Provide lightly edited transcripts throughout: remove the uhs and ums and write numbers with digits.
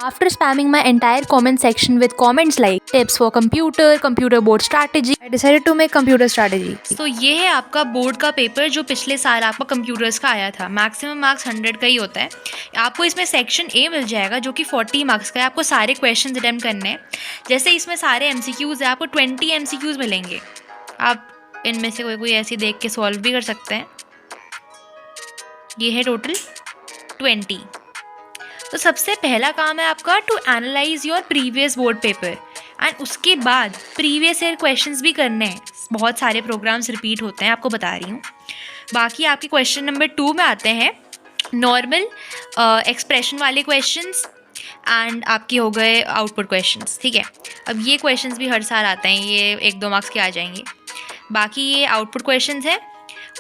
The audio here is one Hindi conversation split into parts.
After spamming my entire comment section with comments like tips for computer board strategy, I decided to make computer strategy. तो ये है आपका बोर्ड का पेपर जो पिछले साल आपका कंप्यूटर्स का आया था। मैक्सिमम मार्क्स 100 का ही होता है। आपको इसमें सेक्शन ए मिल जाएगा जो कि 40 मार्क्स का है। आपको सारे क्वेश्चन अटेम्प्ट करने हैं। जैसे इसमें सारे MCQs है, आपको 20 MCQs मिलेंगे। आप इनमें से कोई ऐसी देख के सॉल्व भी कर सकते हैं। ये है टोटल 20। तो सबसे पहला काम है आपका to analyse your previous board paper and उसके बाद प्रीवियस ईयर क्वेश्चंस भी करने हैं। बहुत सारे प्रोग्राम्स रिपीट होते हैं, आपको बता रही हूँ। बाकी आपके क्वेश्चन नंबर 2 में आते हैं नॉर्मल एक्सप्रेशन वाले क्वेश्चंस एंड आपके हो गए आउटपुट क्वेश्चंस। ठीक है, अब ये क्वेश्चंस भी हर साल आते हैं, ये 1-2 मार्क्स के आ जाएंगे। बाकी ये आउटपुट क्वेश्चंस है।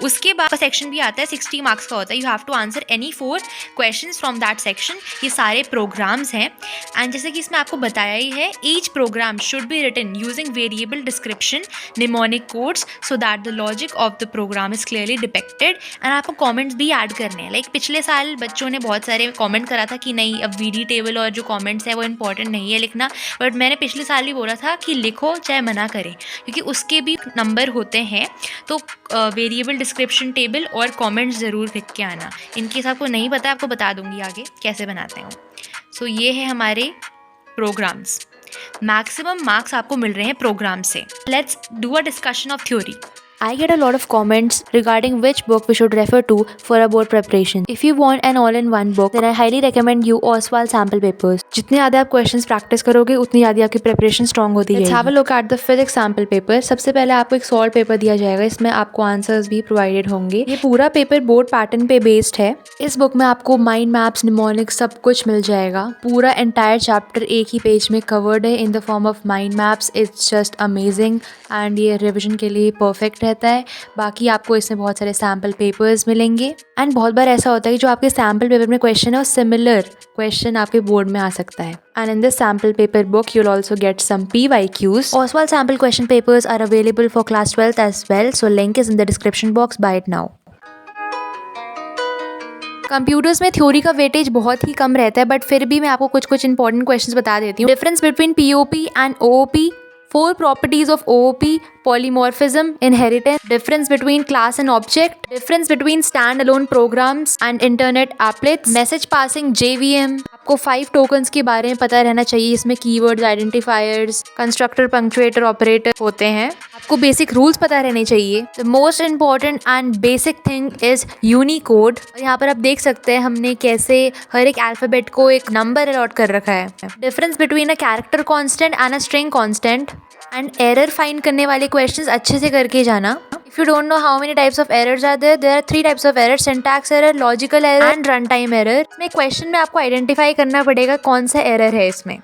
उसके बाद सेक्शन भी आता है, 60 मार्क्स का होता है। You have to answer any 4 questions from that section. ये सारे प्रोग्राम्स हैं एंड जैसे कि इसमें आपको बताया ही है, each program should be written using variable description, mnemonic codes so that the logic of the program is clearly depicted. And आपको कॉमेंट्स भी ऐड करने हैं। लाइक पिछले साल बच्चों ने बहुत सारे कॉमेंट करा था कि नहीं, अब VD टेबल और जो कॉमेंट्स है वो इंपॉर्टेंट नहीं है लिखना, बट मैंने पिछले साल भी बोला था कि लिखो चाहे मना करें, क्योंकि उसके भी नंबर होते हैं। तो वेरिएबल डिस्क्रिप्शन टेबल और कमेंट्स ज़रूर लिख के आना। इनकेस आपको नहीं पता, आपको बता दूंगी आगे कैसे बनाते हैं। सो ये है हमारे प्रोग्राम्स। मैक्सिमम मार्क्स आपको मिल रहे हैं प्रोग्राम से। Let's do a discussion of theory. I get a lot of comments regarding which book we should refer to for a board preparation. If you want an all-in-one book, then I highly recommend you Oswald sample papers. जितने ज़्यादा आप questions practice करोगे, उतनी ज़्यादा आपकी preparation strong होती है। Let's have a look at the physics sample paper. सबसे पहले आपको एक solved paper दिया जाएगा, इसमें आपको answers भी provided होंगे। ये पूरा paper board pattern पे based है। इस book में आपको mind maps, mnemonics सब कुछ मिल जाएगा। पूरा entire chapter एक ही पेज में covered है in the form of mind maps. It's just amazing and ये revision के लिए perfect रहता है। बाकी आपको इसमें बहुत सारे सैम्पल पेपर्स मिलेंगे एंड बहुत बार ऐसा होता है कि जो आपके सैम्पल पेपर में क्वेश्चन है वो सिमिलर क्वेश्चन आपके बोर्ड में आ सकता है। And in this sample paper book you'll also get some PYQs. Oswald sample question papers are available for class 12th as well, so link is in the description box. Buy it now. Computers में थ्योरी का वेटेज बहुत ही कम रहता है, बट फिर भी मैं आपको कुछ इंपॉर्टेंट क्वेश्चंस बता देती हूँ। Difference between POP and OOP, 4 properties of OOP, polymorphism, inheritance, difference between class and object, difference between standalone programs and internet applets, message passing, JVM। आपको 5 tokens के बारे में पता रहना चाहिए। इसमें keywords, identifiers, constructor, punctuator, operator होते हैं। आपको basic rules पता रहने चाहिए। The most important and basic thing is Unicode। और यहाँ पर आप देख सकते हैं हमने कैसे हर एक alphabet को एक number allot कर रखा है। Difference between a character constant and a string constant, and error find करने वाले क्वेश्चंस अच्छे से करके जाना। If you don't know how many types of errors are there are 3 types of error, syntax error, logical error and run time error. इसमें क्वेश्चन में आपको आइडेंटिफाई करना पड़ेगा कौन सा एरर है इसमें।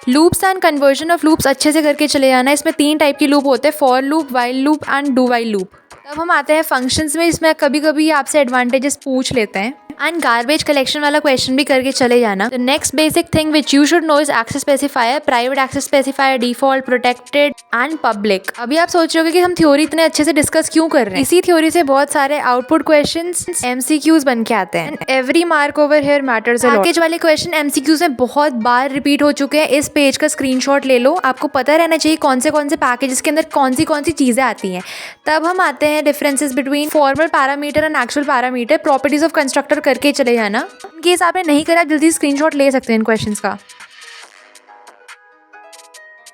Loops and conversion of loops अच्छे से करके चले जाना। इसमें 3 टाइप के लूप होते हैं, for loop, while loop and do while loop. तब हम आते हैं फंक्शंस में। इसमें कभी कभी आपसे एडवांटेजेस पूछ लेते हैं एंड गार्बेज कलेक्शन वाला क्वेश्चन भी करके चले जाना। The next basic thing which you should know is access specifier, private access specifier, default, protected and public. अभी आप सोच रहे हो कि हम थ्योरी इतने अच्छे से डिस्कस क्यों कर रहे हैं। इसी थ्योरी से बहुत सारे आउटपुट क्वेश्चंस MCQs बन के आते हैं। Every mark over here matters a lot. Package वाले क्वेश्चन MCQs में बहुत बार रिपीट हो चुके हैं। इस पेज का स्क्रीनशॉट ले लो। आपको पता रहना चाहिए कौन से पैकेजेस के अंदर कौन सी चीजें आती हैं। तब हम आते हैं differences between formal parameter and actual parameter, properties of constructor करके चले जाना। इन केस आपने नहीं करा, जल्दी स्क्रीनशॉट ले सकते हैं इन क्वेश्चंस का।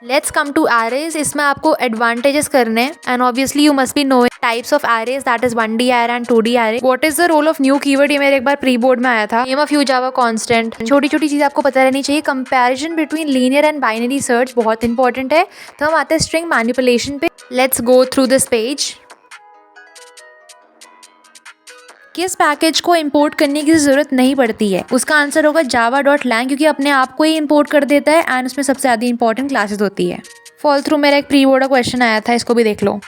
Let's come to arrays. इसमें आपको एडवांटेजेस करने हैं and obviously you must be knowing types of arrays, that is 1D array and 2D array। What is the role of new keyword, ये मेरे एक बार प्री बोर्ड में आया था। Name of Java constant. छोटी चीजें आपको पता रहनी चाहिए। Comparison between linear and binary search बहुत इंपॉर्टेंट है। तो हम आते हैं स्ट्रिंग मैनिपुलेशन पे। Let's go through this page. किस पैकेज को इंपोर्ट करने की ज़रूरत नहीं पड़ती है, उसका आंसर होगा java.lang, क्योंकि अपने आप को ही इंपोर्ट कर देता है एंड उसमें सबसे ज़्यादा इंपॉर्टेंट क्लासेस होती है। फॉल थ्रू मेरा एक प्री बोर्ड का क्वेश्चन आया था, इसको भी देख लो।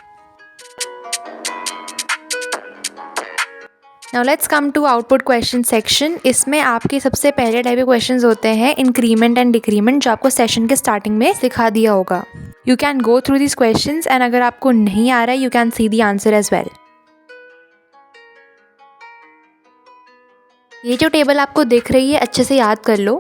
Now let's come to output question section. इसमें आपके सबसे पहले टाइप के क्वेश्चंस होते हैं इंक्रीमेंट एंड डिक्रीमेंट, जो आपको सेशन के स्टार्टिंग में सिखा दिया होगा। You can go through this questions and अगर आपको नहीं आ रहा है, you can see the answer as well. ये जो टेबल आपको दिख रही है अच्छे से याद कर लो।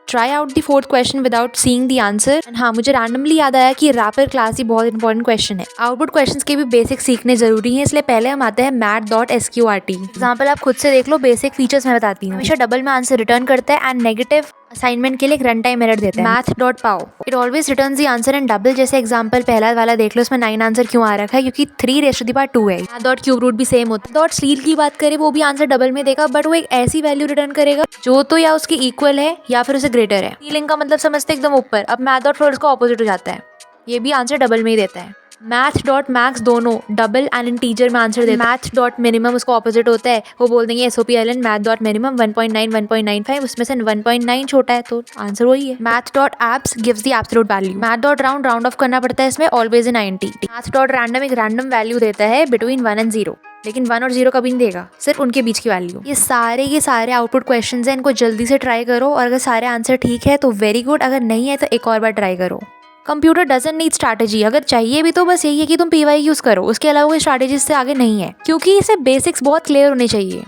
Try out the fourth question without seeing the answer. And हाँ, मुझे रैंडमली याद आया कि रैपर क्लास ही बहुत इंपॉर्टेंट क्वेश्चन है। आउटपुट क्वेश्चंस के भी बेसिक सीखने जरूरी है, इसलिए पहले हम आते हैं math.sqrt। एग्जाम्पल आप खुद से देख लो, बेसिक फीचर्स मैं बताती हूँ। हमेशा डबल में आंसर रिटर्न करता है एंड नेगेटिव असाइनमेंट के लिए एक रन टाइम एरर देता है। math.pow it always returns the answer in double. जैसे एग्जांपल पहला वाला देख लो, इसमें 9 आंसर क्यों आ रखा है, क्योंकि 3⁻2 है। math.cube root भी सेम होता है। डॉट स्लील की बात करें, वो भी आंसर डबल में देगा, बट वो एक ऐसी वैल्यू रिटर्न करेगा जो तो या उसकी इक्वल है या फिर उसे ग्रेटर है। सीलिंग का मतलब समझते एकदम ऊपर। अब math.floor का ऑपोजिट हो जाता है, ये भी आंसर डबल में ही देता है। math.max दोनों डबल एंड इंटीजर में आंसर देते हैं। math.minimum उसका ऑपोजिट होता है, वो बोल देंगे SOPLN math.minimum 1.9 1.95, उसमें से 1.9 छोटा है तो आंसर वही है। math.abs gives the absolute value। math.round round of करना पड़ता है इसमें, always in 90। math.random एक रैंडम वैल्यू देता है between 1 and 0, लेकिन 1 और 0 कभी नहीं देगा, सिर्फ उनके बीच की वैल्यू। ये सारे आउटपुट क्वेश्चंस हैं, इनको जल्दी से ट्राई करो और अगर सारे आंसर ठीक है तो वेरी गुड, अगर नहीं है तो एक और बार ट्राई करो। कंप्यूटर डजंट नीड स्ट्रैटेजी, अगर चाहिए भी तो बस यही है कि तुम PY यूज करो, उसके अलावा कोई स्ट्रैटेजी से आगे नहीं है, क्योंकि इसे बेसिक्स बहुत क्लियर होने चाहिए।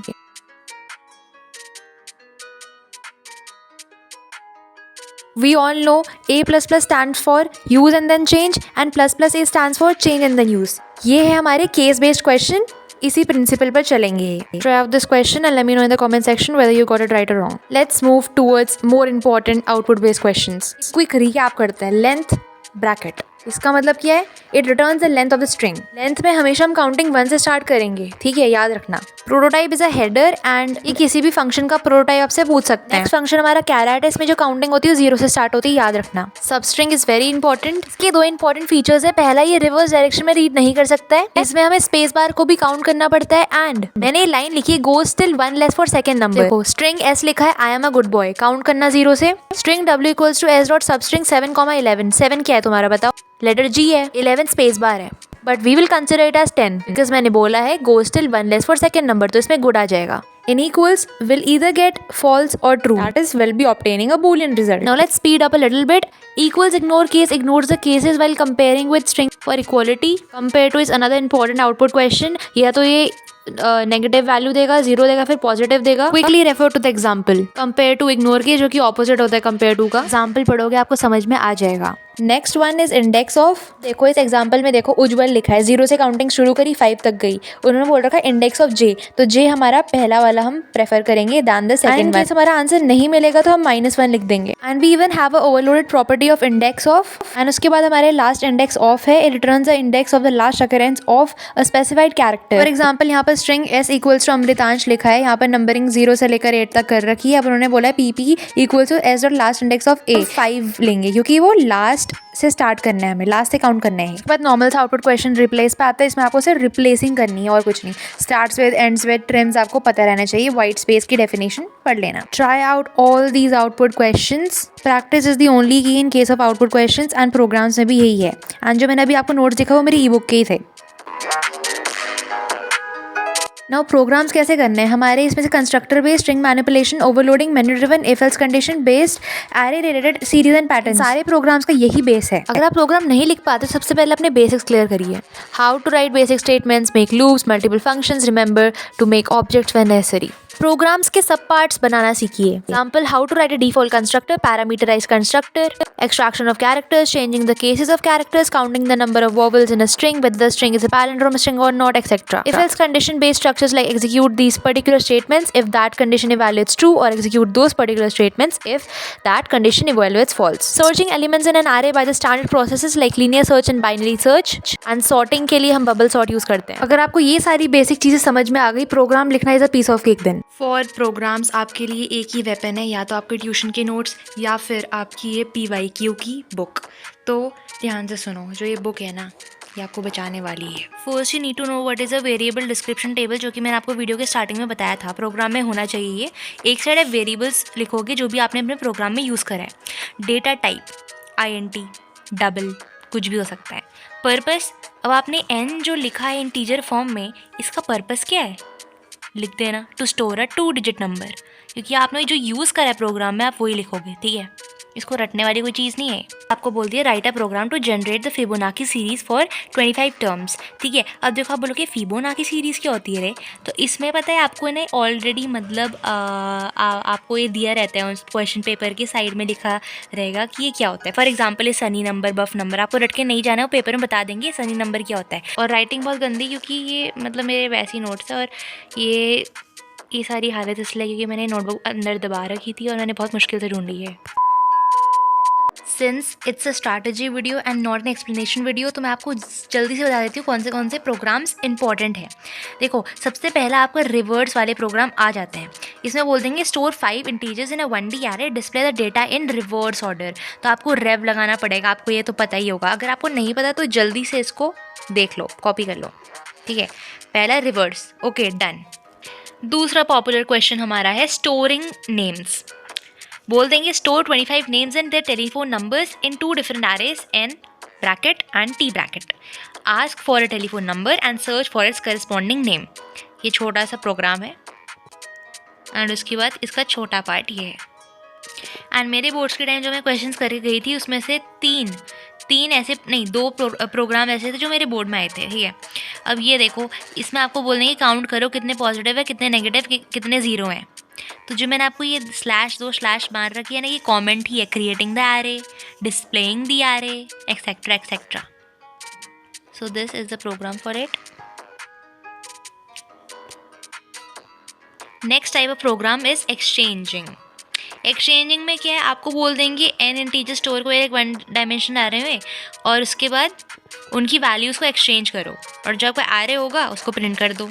We all know A++ stands for use and then change and ++A stands for change and then use। ये है हमारे केस बेस्ड क्वेश्चन, इसी प्रिंसिपल पर चलेंगे। Try out this question and let me know in the comment section whether you got it right or wrong। Let's move towards more important output based questions। Quick recap करते हैं। लेंथ ब्रैकेट, इसका मतलब क्या है? It returns the length of the string. Length में हमेशा हम काउंटिंग 1 से स्टार्ट करेंगे, ठीक है, याद रखना। Prototype is a header and ये किसी भी फंक्शन का प्रोटोटाइप आपसे पूछ सकते हैं। नेक्स्ट फंक्शन हमारा कैरेट है, इसमें जो काउंटिंग होती है 0 से स्टार्ट होती है, याद रखना। Substring is very important. इसके 2 इंपॉर्टेंट फीचर्स है। पहला, ये रिवर्स डायरेक्शन में रीड नहीं कर सकता है, इसमें हमें स्पेस बार को भी काउंट करना पड़ता है। एंड मैंने लाइन लिखी, goes till 1 less for second number. देखो, स्ट्रिंग S लिखा है, I am a good boy, count करना 0 से। String W equals to S.substring 7,11। 7 क्या है तुम्हारा बताओ? लेटर G है। 11 स्पेस बार है, but we will consider it as 10 because मैंने बोला है goes till 1 less for second number, तो इसमें गुड आ जाएगा। In equals will either get false or true, that is will be obtaining a boolean result। Now let's speed up a little bit। Equals ignore case ignores the cases while comparing with string for equality। Compare to is another important output question। या तो ये नेगेटिव वैल्यू देगा, 0 देगा, फिर पॉजिटिव देगा। Quickly refer to the example. Compare to ignore के, जो कि ऑपोजिट होता है कंपेयर टू का। एग्जाम्पल पढ़ोगे आपको समझ में आ जाएगा। Next one is index of. देखो इस एग्जाम्पल में देखो, उज्जवल लिखा है, 0 से काउंटिंग शुरू करी 5 तक गई, उन्होंने बोल रखा है इंडेक्स ऑफ J, तो J हमारा पहला वाला हम प्रेफर करेंगे दैन द सेकंड वन। हमारा आंसर नहीं मिलेगा तो हम -1 लिख देंगे। And we even have a overloaded property of index of. And उसके बाद हमारे लास्ट इंडेक्स ऑफ है, it returns the index of the last occurrence of a specified character. For example यहाँ पर string S equals to Amritansh लिखा है, यहाँ पर नंबरिंग 0 से लेकर 8 तक कर रखी है। अब उन्होंने बोला है PP equals to S dot last index of A। 5 लेंगे क्योंकि वो लास्ट से स्टार्ट करना है, हमें लास्ट से काउंट करना है। इसके बाद नॉर्मल सा आउटपुट क्वेश्चन रिप्लेस पे आता है, इसमें आपको सिर्फ रिप्लेसिंग करनी है और कुछ नहीं। Starts with, ends with, TRIMS आपको पता रहना चाहिए। व्हाइट स्पेस की डेफिनेशन पढ़ लेना। Try out all these output questions. Practice is the only key in case of output questions and programs में भी यही है। एंड जो मैंने अभी आपको नोट्स दिखा वो मेरी ई-बुक के ही थे। नाउ प्रोग्राम्स कैसे करने हैं हमारे, इसमें से constructor based, string manipulation, overloading, menu driven, if else condition based, array related, series and pattern, सारे प्रोग्राम्स का यही बेस है। अगर आप प्रोग्राम नहीं लिख पाते सबसे पहले अपने बेसिक्स क्लियर करिए। How to write basic statements, make loops, multiple functions, remember to make objects when necessary. Programs के सब पार्ट्स बनाना सीखिए। Example, how to write a default constructor, parameterise constructor, extraction of characters, changing the cases of characters, counting the number of vowels in a string, whether the string is a palindrome string or not, etc. If else condition based structures like execute these particular statements if that condition evaluates true, or execute those particular statements if that condition evaluates false. Searching elements in an array by the standard processes like linear search and binary search, and sorting के लिए हम bubble sort यूज करते हैं। अगर आपको ये सारी बेसिक चीजें समझ में आ गई, प्रोग्राम लिखना is a piece of cake then. For programs आपके लिए एक ही वेपन है, या तो आपके ट्यूशन के नोट्स या फिर आपकी ये PYQ की बुक। तो ध्यान से सुनो, जो ये बुक है ना ये आपको बचाने वाली है। First you need to know what is a variable description table, जो कि मैंने आपको वीडियो के स्टार्टिंग में बताया था प्रोग्राम में होना चाहिए। ये एक साइड है वेरिएबल्स लिखोगे जो भी आपने अपने प्रोग्राम में यूज़ करा है। डेटा टाइप INT, डबल, कुछ भी हो सकता है। पर्पस, अब आपने n जो लिखा है इंटीजर फॉर्म में, इसका पर्पस क्या है लिख देना, to store a 2 digit number, क्योंकि आपने जो यूज़ करा है प्रोग्राम में आप वही लिखोगे, ठीक है। इसको रटने वाली कोई चीज़ नहीं है। आपको बोल दिया write a program to generate the Fibonacci series for 25 terms, ठीक है। अब देखो आप बोलोगे फिबोनाची सीरीज़ क्या होती है रे, तो इसमें पता है आपको ना ऑलरेडी मतलब आपको ये दिया रहता है उस क्वेश्चन पेपर के साइड में लिखा रहेगा कि ये क्या होता है। फॉर एग्जाम्पल ये सनी नंबर, बफ नंबर, आपको रट के नहीं जाना है, वो पेपर में बता देंगे सनी नंबर क्या होता है। और राइटिंग बहुत गंदी, क्योंकि ये मतलब मेरे वैसे नोट्स है और ये सारी हालत इसलिए क्योंकि मैंने नोटबुक अंदर दबा रखी थी और मैंने बहुत मुश्किल से ढूंढी है। Since it's a strategy video and not an explanation video, तो मैं आपको जल्दी से बता देती हूँ कौन से प्रोग्राम्स इंपॉर्टेंट हैं। देखो सबसे पहला आपका रिवर्स वाले प्रोग्राम आ जाते हैं। इसमें बोल देंगे store 5 integers in a 1D array, display the data in reverse order. तो आपको रेव लगाना पड़ेगा, आपको ये तो पता ही होगा। अगर आपको नहीं पता तो जल्दी से इसको देख लो, कॉपी कर लो, ठीक है। पहला रिवर्स, ओके डन। दूसरा पॉपुलर क्वेश्चन हमारा है स्टोरिंग नेम्स। बोल देंगे store 25 names and their telephone numbers in 2 different arrays N bracket and T bracket. Ask for a telephone number and search for its corresponding name. ये छोटा सा प्रोग्राम है एंड उसके बाद इसका छोटा पार्ट ये है। एंड मेरे बोर्ड्स के टाइम जो मैं क्वेश्चंस करके गई थी उसमें से तीन ऐसे नहीं, 2 प्रोग्राम ऐसे थे जो मेरे बोर्ड में आए थे, ठीक है। अब ये देखो इसमें आपको बोलेंगे काउंट करो कितने पॉजिटिव है, कितने नेगेटिव, कितने ज़ीरो हैं। तो जो मैंने आपको ये /2/ मार रखी है ना, ये कमेंट ही है, creating the array, displaying the array, etcetera etcetera. So this is the program for it. Next type of program is exchanging. Exchanging में क्या है, आपको बोल देंगे n इंटीजर स्टोर को एक 1 डायमेंशन एरे में, और उसके बाद उनकी वैल्यूज़ को एक्सचेंज करो और जो आपका एरे होगा उसको प्रिंट कर दो।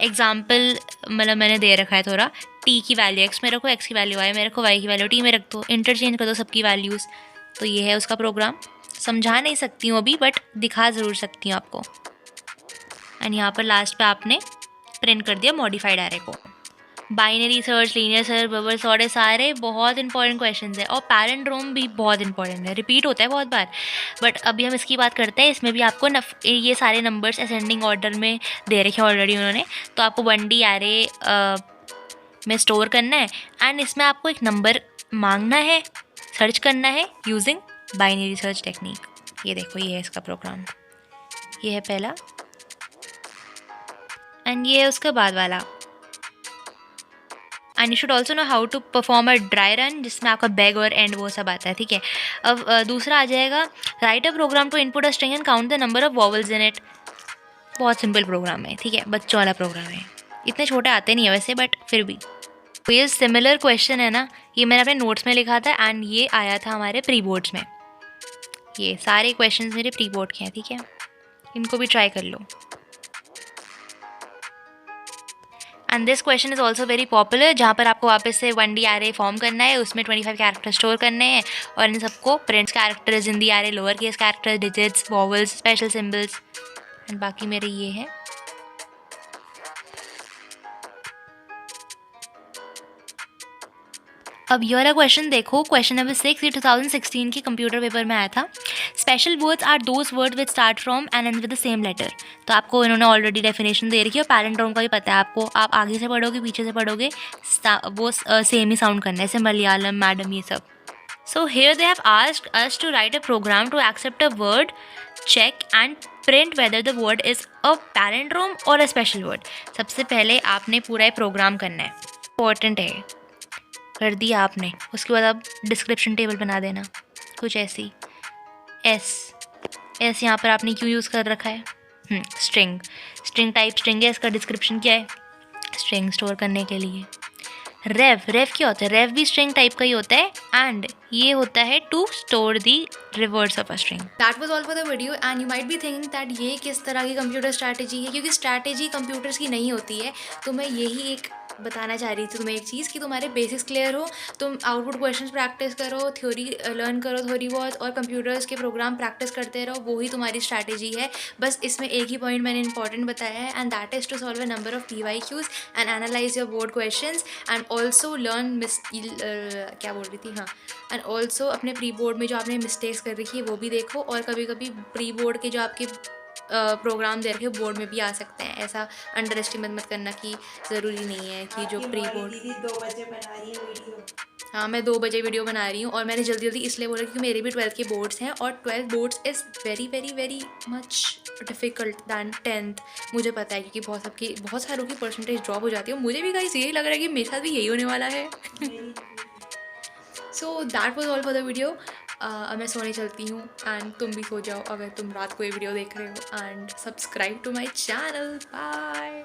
एग्जाम्पल मतलब मैंने दे रखा है थोड़ा, t की वैल्यू x में रखो, x की वैल्यू y में रखो, y की वैल्यू t में रख दो, इंटरचेंज कर दो सबकी वैल्यूज़। तो ये है उसका प्रोग्राम। समझा नहीं सकती हूँ अभी, बट दिखा ज़रूर सकती हूँ आपको। एंड यहाँ पर लास्ट पे आपने प्रिंट कर दिया मॉडिफाइड एरे को। Binary search, linear search, bubble sort, सारे बहुत इंपॉर्टेंट क्वेश्चंस हैं। और पैरेंड्रोम भी बहुत इंपॉर्टेंट है, रिपीट होता है बहुत बार, बट अभी हम इसकी बात करते हैं। इसमें भी आपको ये सारे नंबर्स असेंडिंग ऑर्डर में दे रखे हैं ऑलरेडी उन्होंने, तो आपको 1D एरे में स्टोर करना है एंड इसमें आपको एक नंबर मांगना है, सर्च करना है यूजिंग बाइनरी सर्च टेक्निक। ये देखो ये है इसका प्रोग्राम, ये है पहला एंड ये है उसका बाद वाला। And you should also know how to perform a dry run, जिसमें आपका बैग और एंड वो सब आता है, ठीक है। अब दूसरा आ जाएगा write a program to input a string and count the number of vowels in it. बहुत सिंपल प्रोग्राम है, ठीक है, बच्चों वाला प्रोग्राम है, इतने छोटे आते नहीं है वैसे, बट फिर भी। तो ये सिमिलर क्वेश्चन है ना, ये मैंने अपने नोट्स में लिखा था एंड ये आया था हमारे प्री बोर्ड्स में। ये सारे क्वेश्चन मेरे प्री बोर्ड के हैं, ठीक है, इनको भी ट्राई कर लो। And this question is also very popular, जहाँ पर आपको वापस से 1D एरे फॉर्म करना है, उसमें 25 कैरेक्टर स्टोर करने हैं और इन सबको prints characters in the array, lower case characters, digits, vowels, special symbols and बाकी मेरे ये है। अब ये वाला क्वेश्चन देखो, क्वेश्चन नंबर 6, ये 2016 के कंप्यूटर पेपर में आया था। Special words are those word which start from and end with the same letter. तो आपको इन्होंने ऑलरेडी डेफिनेशन दे रखी है और पैरेंड्रोम का भी पता है आपको, आप आगे से पढ़ोगे पीछे से पढ़ोगे वो सेम ही साउंड करना है, जैसे मलयालम, मैडम, ये सब। So here they have asked us to write a program to accept a word, check and print whether the word is a palindrome और अ स्पेशल वर्ड। सबसे पहले आपने पूरा प्रोग्राम करना है, इंपॉर्टेंट है, कर दिया आपने। उसके बाद आप डिस्क्रिप्शन टेबल बना देना कुछ ऐसी। एस यहाँ पर आपने क्यों यूज़ कर रखा है, स्ट्रिंग टाइप स्ट्रिंग है, इसका डिस्क्रिप्शन क्या है, स्ट्रिंग स्टोर करने के लिए। रेव क्या होता है, रेव भी स्ट्रिंग टाइप का ही होता है एंड ये होता है to store the reverse of a string. That was all for the video and you might be thinking that ये किस तरह की कंप्यूटर स्ट्रैटेजी है, क्योंकि स्ट्रैटेजी कंप्यूटर्स की नहीं होती है। तो मैं यही एक बताना चाह रही थी तुम्हें एक चीज़, कि तुम्हारे बेसिक्स क्लियर हो, तुम आउटपुट क्वेश्चंस प्रैक्टिस करो, थ्योरी लर्न करो थोड़ी बहुत, और कंप्यूटर्स के प्रोग्राम प्रैक्टिस करते रहो, वो ही तुम्हारी स्ट्रैटेजी है। बस इसमें एक ही पॉइंट मैंने इंपॉर्टेंट बताया है and that is to solve a number of PYQs and analyse your board questions and also learn क्या बोल रही थी, हाँ, एंड ऑल्सो अपने प्री बोर्ड में जो आपने मिस्टेक्स कर रखी है वो भी देखो, और कभी कभी प्री बोर्ड के जो आपके प्रोग्राम दे रखे बोर्ड में भी आ सकते हैं, ऐसा अंडर एस्टिमेट मत करना कि ज़रूरी नहीं है कि जो प्री बोर्ड। 2 बजे बना रही है वीडियो। हाँ, मैं 2 बजे वीडियो बना रही हूँ और मैंने जल्दी जल्दी इसलिए बोला क्योंकि मेरे भी 12th के बोर्ड्स हैं और 12th boards is very very very much difficult than 10th। मुझे पता है क्योंकि बहुत सारों की परसेंटेज ड्रॉप हो जाती है। मुझे भी गाइस यही लग रहा है कि मेरे साथ भी यही होने वाला है। So that was all for the video. अब मैं सोने चलती हूँ एंड तुम भी सो जाओ अगर तुम रात को ये वीडियो देख रहे हो, and subscribe to my channel. Bye.